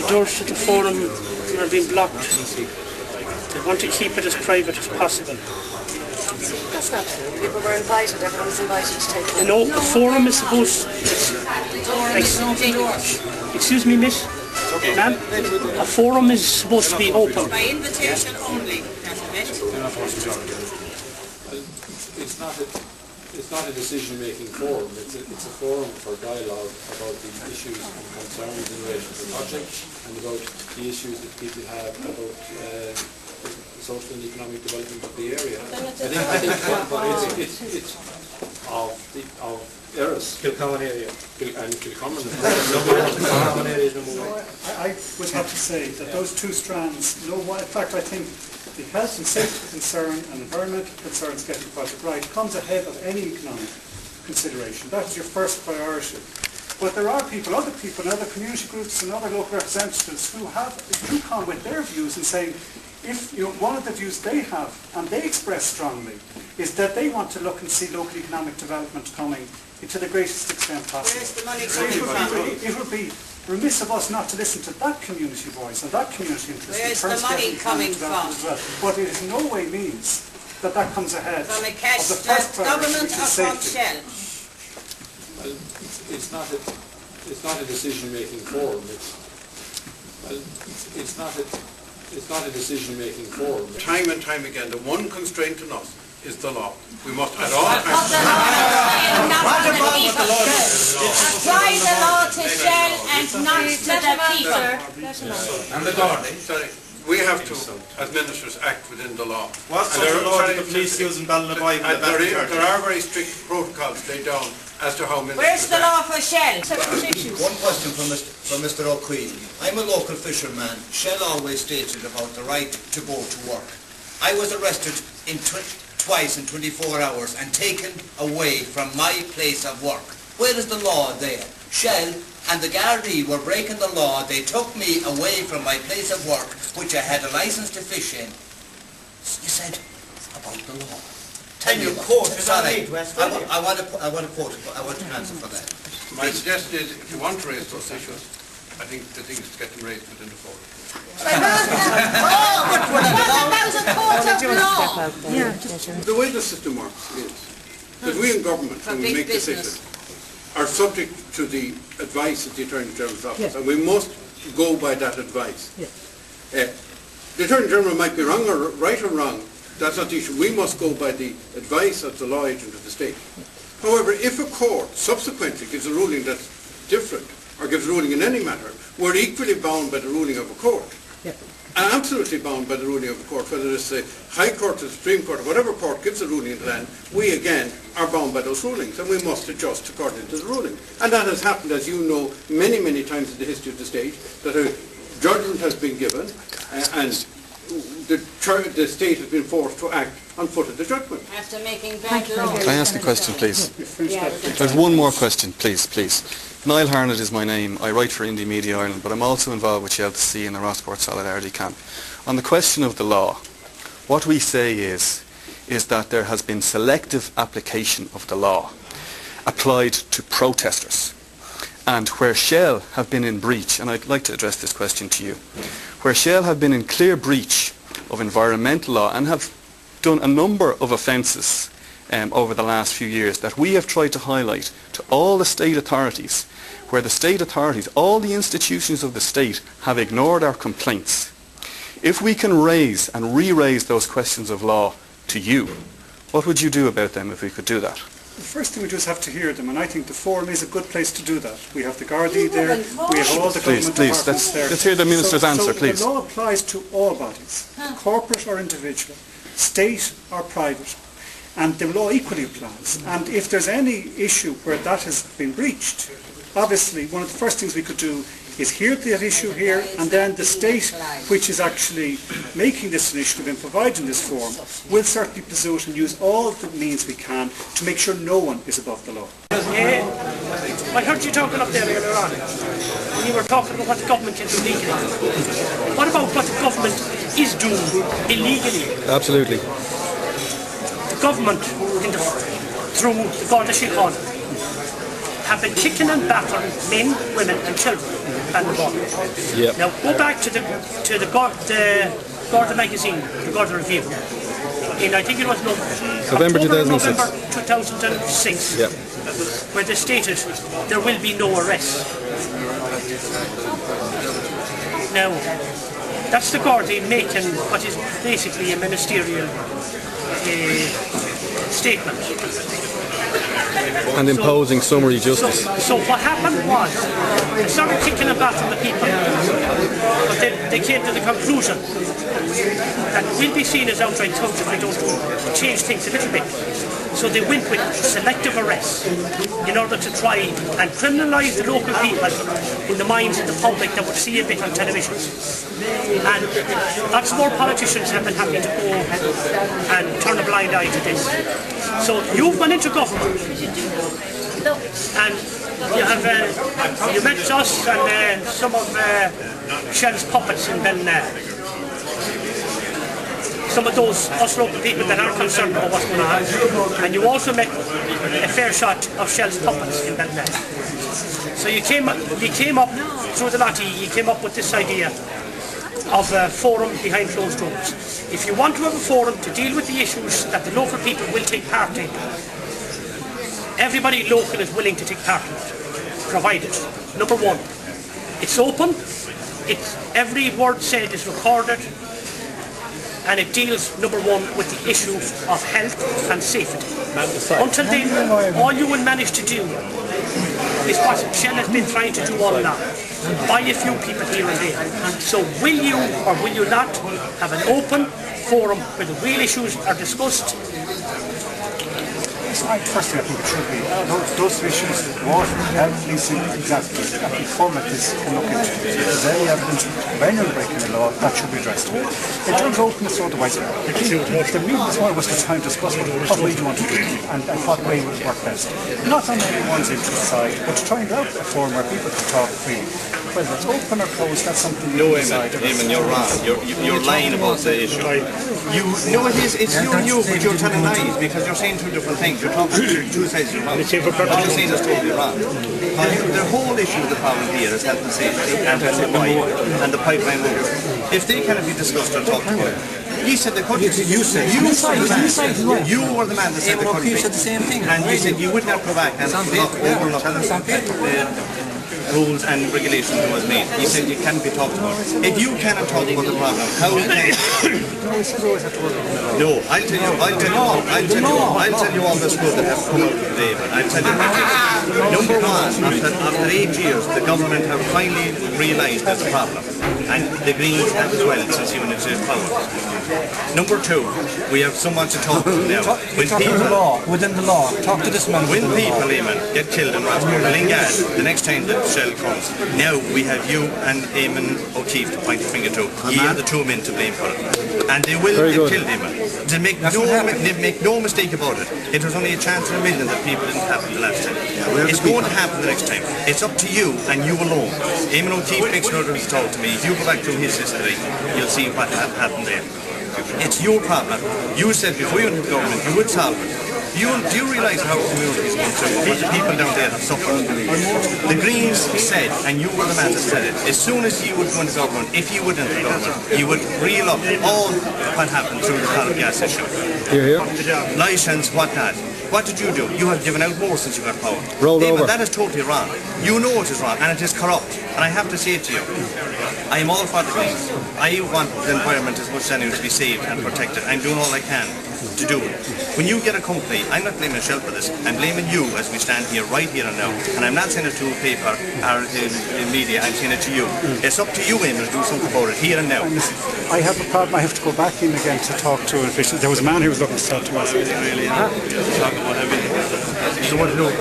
doors to the forum are being blocked. They want to keep it as private as possible. That's not true. People were invited. Everyone was invited to take part. No, the forum is supposed... Excuse me, miss? Ma'am? A forum is supposed to be open. By invitation only. It's not a decision-making forum. It's a forum for dialogue about the issues and concerns in relation to the project and about the issues that people have about the social and economic development of the area. I think it's of Erris, Kilcommon area. And Kilcommon. I would have to say that those two strands, in fact I think the health and safety concern and environmental concerns getting the project right comes ahead of any economic consideration. That is your first priority. But there are people, other community groups and other local representatives who come with their views and saying, if one of the views they have, and they express strongly, is that they want to look and see local economic development coming to the greatest extent possible. Where's the money coming from? It would be remiss of us not to listen to that community voice and that community interest. Where's the money coming from? But it in no way means that comes ahead From a of cash the first priority, government which or is from safety. Shell? Well, it's not a decision-making forum. It's not a decision-making forum. Time and time again, the one constraint on us is the law. We must at all times... Apply the law to Shell and not to the people. And the government. Sorry, we have to, as ministers, act within the law. What sort of law do the police use in Ballinaboy? There are very strict protocols laid down as to how ministers Where's the law for Shell? One question from Mr. O'Queen. I'm a local fisherman. Shell always stated about the right to go to work. I was arrested twice in 24 hours and taken away from my place of work. Where is the law there? Shell and the Gardaí were breaking the law. They took me away from my place of work, which I had a license to fish in. You said about the law. And you quoted Sorry, I want to quote it. I want to answer for that. My suggestion is, if you want to raise those issues, I think the thing is to get them raised within the forum. The way the system works is that we in government, when we make decisions, are subject to the advice of the Attorney General's office, and we must go by that advice. The Attorney General might be wrong or right or wrong. That's not the issue. We must go by the advice of the law agent of the state. However, if a court subsequently gives a ruling that's different, or gives a ruling in any matter, we're equally bound by the ruling of a court. And absolutely bound by the ruling of a court, whether it's the High Court or the Supreme Court or whatever court gives a ruling in the land, we again are bound by those rulings, and we must adjust according to the ruling. And that has happened, as you know, many, many times in the history of the state, that a judgment has been given, and the state has been forced to act on foot of the judgment. After making bad law. Can I ask a question, please? There's one more question, please. Niall Harnett is my name. I write for Indie Media Ireland, but I'm also involved with Shell C in the Rossport Solidarity Camp. On the question of the law, what we say is that there has been selective application of the law applied to protesters. And where Shell have been in breach, and I'd like to address this question to you, where Shell have been in clear breach of environmental law and have done a number of offences over the last few years that we have tried to highlight to all the state authorities, where the state authorities, all the institutions of the state, have ignored our complaints. If we can raise and re-raise those questions of law to you, what would you do about them if we could do that? The first thing we do is have to hear them, and I think the forum is a good place to do that. We have the Gardaí there, we have all the government departments there. Let's hear the Minister's answer, please. The law applies to all bodies, corporate or individual, state or private, and the law equally applies. And if there's any issue where that has been breached, obviously one of the first things we could do is hear that issue here, and then the state, which is actually making this initiative and providing this forum, will certainly pursue it and use all the means we can to make sure no one is above the law. I heard you talking up there earlier on, when you were talking about what the government can do legally. What about what the government is doing illegally? Absolutely. The government, through the Garda Síochána, have been kicking and battering men, women and children Ballinabog. Yep. Now go back to the Garda magazine, the Garda Review. In I think it was November 2006. November 2006. Yep. Where they stated there will be no arrests. Now, that's the Garda making what is basically a ministerial statement. And imposing summary justice. So what happened was, they started kicking about from the people, but they came to the conclusion that we'll be seen as outright thugs if we don't change things a little bit. So they went with selective arrests in order to try and criminalise the local people in the minds of the public that would see a bit on television. And lots more politicians have been happy to go and turn a blind eye to this. So you've gone into government and you met us and some of Shell's puppets in Ballina. Some of those us local people that are concerned about what's going on. And you also met a fair shot of Shell's puppets in Ballina. So you came up through the lot, you came up with this idea of a forum behind closed doors. If you want to have a forum to deal with the issues that the local people will take part in, everybody local is willing to take part in it, provided, number one, it's open, every word said is recorded, and it deals, number one, with the issue of health and safety. Until then, all you will manage to do is what Shell has been trying to do all along. Buy a few people here and there. So will you or will you not have an open forum where the real issues are discussed? Firstly, I think it should be. Those issues, water, health, leasing, exactly. I think format this can look into. If there's any evidence of anyone breaking the law, that should be addressed. In terms of openness or otherwise, the meeting this morning was to try and discuss what way do you want to do it and what way would work best. Not on anyone's interest side, but to try and have a forum where people can talk freely. Whether it's open or closed, that's something you decide. Eamon, you're wrong. You're lying about the issue. No, it is. It's you, but you're telling lies because you're saying two different things. You're talking two sides of your mouth. What you're saying is totally wrong. The whole issue of the problem here is health and safety and the pipeline road. If they cannot be discussed or talked about, he said they couldn't. You said you were the man that said they couldn't. You said the same thing, and you said you would not go back and overlook rules and regulations that was made. He said it can't be talked about. If you cannot talk about the problem, how can No, I'll tell you all the schools that have come out today, but I'll tell you number one, after 8 years, the government have finally realised there's a problem. And the Greens have as well since he went into power. Number two, we have someone to talk to now. Within the law, talk to this man. When people, Eamon, get killed in Rossmore, Lingard, the next time that Shell comes, now we have you and Eamon O'Keefe to point the finger to. You are the two men to blame for it. And they will get killed, Eamon. They make no mistake about it. It was only a chance in a million that people didn't happen the last time. It's going to happen the next time. It's up to you and you alone. Eamon O'Keefe makes no difference at all to me. If you go back through his history, you'll see what happened there. It's your problem. You said before you went to government you would solve it. Do you realise how communities go through, what the people down there have suffered? The Greens said, and you were the man that said it, as soon as you would go into government, if you would enter government, you would reel up all what happened through the Corrib Gas issue. License, whatnot. What did you do? You have given out more since you got power. Eamon, that is totally wrong. You know it is wrong, and it is corrupt. And I have to say it to you. I am all for the Greens. I want the environment as much as anyone to be saved and protected. I'm doing all I can to do it. When you get a company, I'm not blaming Shell for this. I'm blaming you as we stand here, right here and now. And I'm not saying it to a paper or in media. I'm saying it to you. It's up to you, Eamon, to do something about it here and now. I have a problem. I have to go back in again to talk to an official. There was a man who was looking to talk to us. Really, talk about everything. You want to know?